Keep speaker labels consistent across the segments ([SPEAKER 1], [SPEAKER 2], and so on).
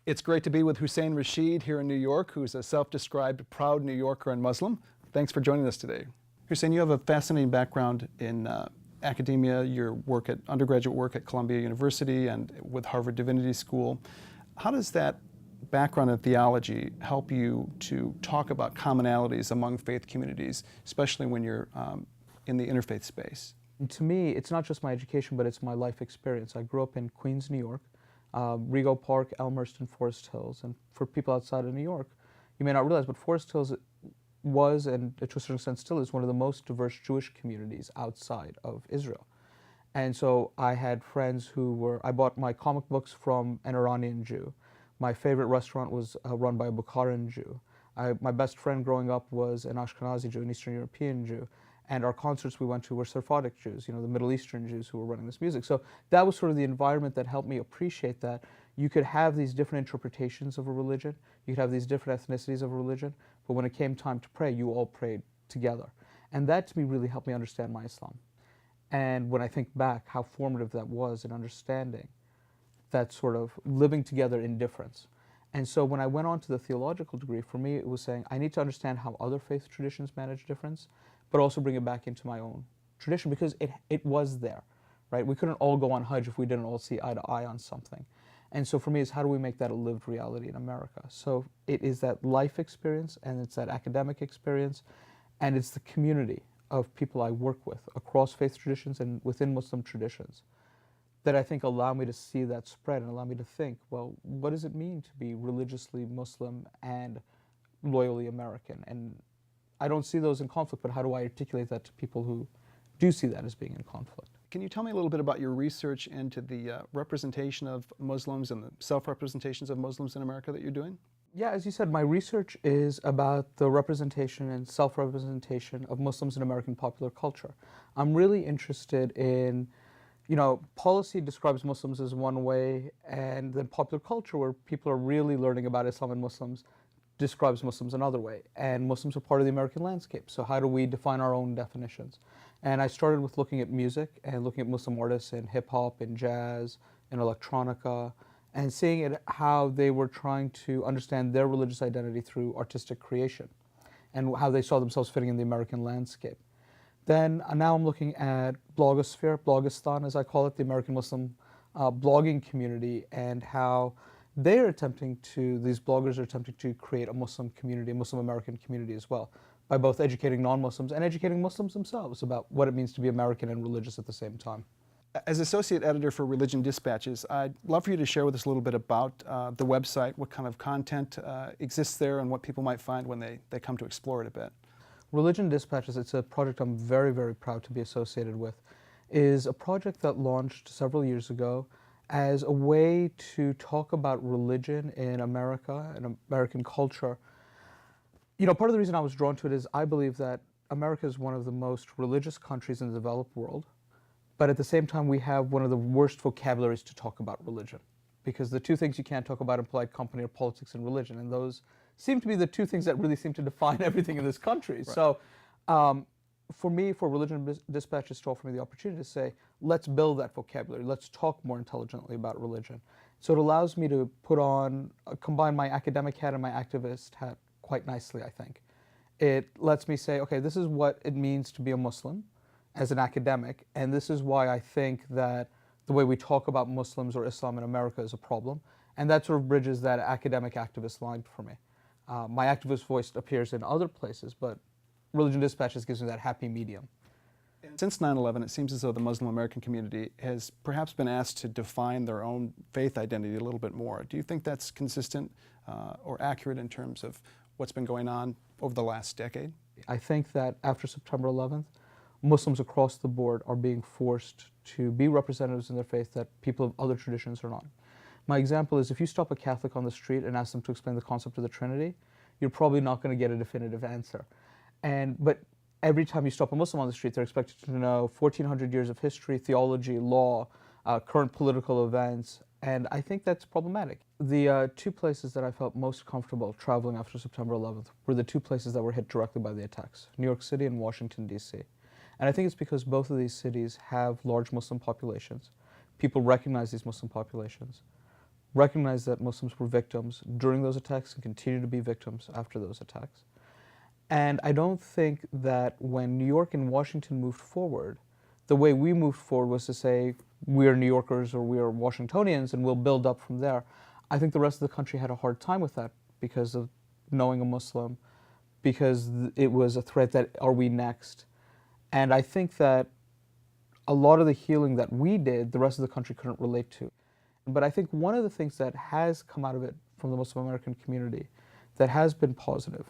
[SPEAKER 1] It's great to be with Hussein Rashid here in New York, who's a self-described proud New Yorker and Muslim. Thanks for joining us today. Hussein, you have a fascinating background in academia, your work at undergraduate work at Columbia University and with Harvard Divinity School. How does that background in theology help you to talk about commonalities among faith communities, especially when you're in the interfaith space?
[SPEAKER 2] To me, it's not just my education, but it's my life experience. I grew up in Queens, New York, Rego Park, Elmhurst, and Forest Hills. And for people outside of New York, you may not realize, but Forest Hills was, and to a certain extent still is, one of the most diverse Jewish communities outside of Israel. And so I had friends who were, I bought my comic books from an Iranian Jew. My favorite restaurant was run by a Bukharan Jew. My best friend growing up was an Ashkenazi Jew, an Eastern European Jew. And our concerts we went to were Sephardic Jews, the Middle Eastern Jews who were running this music. So that was sort of the environment that helped me appreciate that you could have these different interpretations of a religion, you could have these different ethnicities of a religion, but when it came time to pray, you all prayed together. And that to me really helped me understand my Islam. And when I think back how formative that was in understanding that sort of living together in difference. And so when I went on to the theological degree, for me it was saying I need to understand how other faith traditions manage difference, but also bring it back into my own tradition because it was there, right? We couldn't all go on Hajj if we didn't all see eye to eye on something. And so for me, it's how do we make that a lived reality in America? So it is that life experience, and it's that academic experience, and it's the community of people I work with across faith traditions and within Muslim traditions that I think allow me to see that spread and allow me to think, well, what does it mean to be religiously Muslim and loyally American? And I don't see those in conflict, but how do I articulate that to people who do see that as being in conflict?
[SPEAKER 1] Can you tell me a little bit about your research into the representation of Muslims and the self-representations of Muslims in America that you're doing?
[SPEAKER 2] Yeah, as you said, my research is about the representation and self-representation of Muslims in American popular culture. I'm really interested in, policy describes Muslims as one way, and then popular culture, where people are really learning about Islam and Muslims, describes Muslims another way. And Muslims are part of the American landscape, so how do we define our own definitions? And I started with looking at music and looking at Muslim artists in hip-hop, in jazz, in electronica, and seeing how they were trying to understand their religious identity through artistic creation and how they saw themselves fitting in the American landscape. Then now I'm looking at blogosphere, Blogistan as I call it, the American Muslim blogging community, and how these bloggers are attempting to create a Muslim community, a Muslim American community as well, by both educating non-Muslims and educating Muslims themselves about what it means to be American and religious at the same time.
[SPEAKER 1] As Associate Editor for Religion Dispatches, I'd love for you to share with us a little bit about the website, what kind of content exists there, and what people might find when they come to explore it a bit.
[SPEAKER 2] Religion Dispatches, it's a project I'm very, very proud to be associated with, is a project that launched several years ago as a way to talk about religion in America and American culture. Part of the reason I was drawn to it is I believe that America is one of the most religious countries in the developed world, but at the same time we have one of the worst vocabularies to talk about religion, because the two things you can't talk about in polite company are politics and religion, and those seem to be the two things that really seem to define everything in this country. Right. So for me, for Religion Dispatches to offer me the opportunity to say, let's build that vocabulary, let's talk more intelligently about religion. So it allows me to combine my academic hat and my activist hat quite nicely, I think. It lets me say, okay, this is what it means to be a Muslim as an academic, and this is why I think that the way we talk about Muslims or Islam in America is a problem, and that sort of bridges that academic activist line for me. My activist voice appears in other places, but Religion Dispatches gives me that happy medium.
[SPEAKER 1] Since 9/11, it seems as though the Muslim American community has perhaps been asked to define their own faith identity a little bit more. Do you think that's consistent or accurate in terms of what's been going on over the last decade?
[SPEAKER 2] I think that after September 11th, Muslims across the board are being forced to be representatives in their faith that people of other traditions are not. My example is, if you stop a Catholic on the street and ask them to explain the concept of the Trinity, you're probably not going to get a definitive answer. But every time you stop a Muslim on the street, they're expected to know 1,400 years of history, theology, law, current political events, and I think that's problematic. The two places that I felt most comfortable traveling after September 11th were the two places that were hit directly by the attacks, New York City and Washington, D.C. And I think it's because both of these cities have large Muslim populations. People recognize these Muslim populations. recognized that Muslims were victims during those attacks and continue to be victims after those attacks. And I don't think that when New York and Washington moved forward, the way we moved forward was to say, we are New Yorkers or we are Washingtonians and we'll build up from there. I think the rest of the country had a hard time with that because of knowing a Muslim, because it was a threat that, are we next? And I think that a lot of the healing that we did, the rest of the country couldn't relate to. But I think one of the things that has come out of it from the Muslim American community that has been positive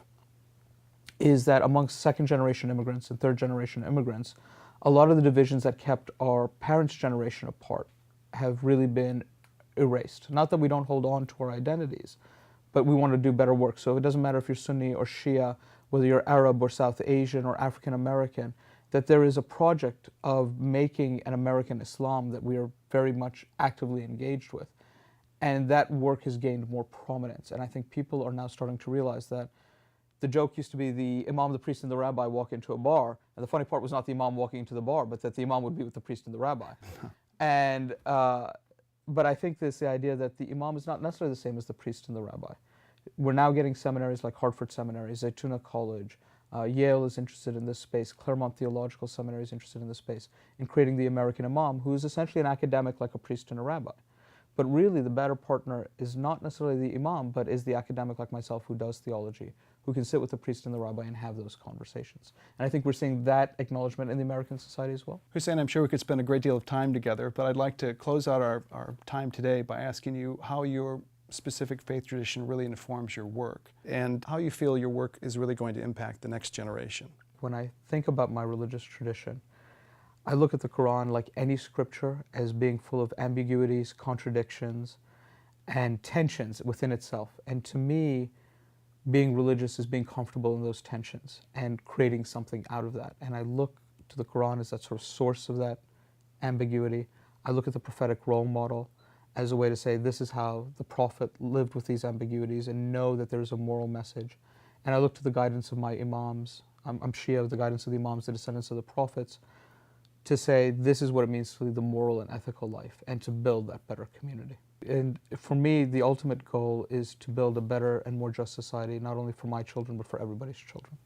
[SPEAKER 2] is that amongst second-generation immigrants and third-generation immigrants, a lot of the divisions that kept our parents' generation apart have really been erased. Not that we don't hold on to our identities, but we want to do better work. So it doesn't matter if you're Sunni or Shia, whether you're Arab or South Asian or African American, that there is a project of making an American Islam that we are very much actively engaged with. And that work has gained more prominence. And I think people are now starting to realize that the joke used to be the imam, the priest, and the rabbi walk into a bar. And the funny part was not the imam walking into the bar, but that the imam would be with the priest and the rabbi. And, but I think there's the idea that the imam is not necessarily the same as the priest and the rabbi. We're now getting seminaries like Hartford Seminary, Zaytuna College, Yale is interested in this space, Claremont Theological Seminary is interested in this space, in creating the American imam, who is essentially an academic like a priest and a rabbi. But really the better partner is not necessarily the imam, but is the academic like myself who does theology, who can sit with the priest and the rabbi and have those conversations. And I think we're seeing that acknowledgement in the American society as well.
[SPEAKER 1] Hussein, I'm sure we could spend a great deal of time together, but I'd like to close out our time today by asking you how your specific faith tradition really informs your work and how you feel your work is really going to impact the next generation.
[SPEAKER 2] When I think about my religious tradition, I look at the Quran like any scripture as being full of ambiguities, contradictions, and tensions within itself. And to me, being religious is being comfortable in those tensions and creating something out of that. And I look to the Quran as that sort of source of that ambiguity. I look at the prophetic role model as a way to say this is how the prophet lived with these ambiguities and know that there's a moral message. And I look to the guidance of my imams, I'm Shia, the guidance of the imams, the descendants of the prophets, to say this is what it means to lead the moral and ethical life and to build that better community. And for me, the ultimate goal is to build a better and more just society, not only for my children, but for everybody's children.